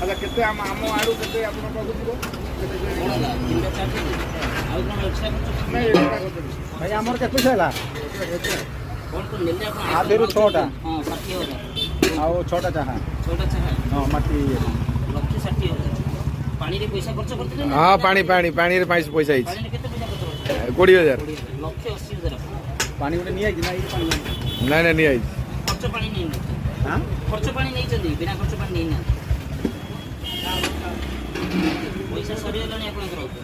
अच्छा केते आम आड़ू केते आपन पाखु जीवो भाई आमर के पैसा हला आधेरु 6टा हां 60000 आ 6टा चाहा हां माटी लक्ष्य 60000 पानी रे पैसा खर्च करते हां पानी रे पैसा हिच पानी रे केते पैसा खर्च 20000 लक्ष्य 80000 पानी उठे नि आइ ना ई पानी नहीं नहीं आई खर्च पानी नहीं हां खर्च पानी नहीं चंदी बिना खर्च पानी नहीं ना पैसा सरी गलानी आपन करो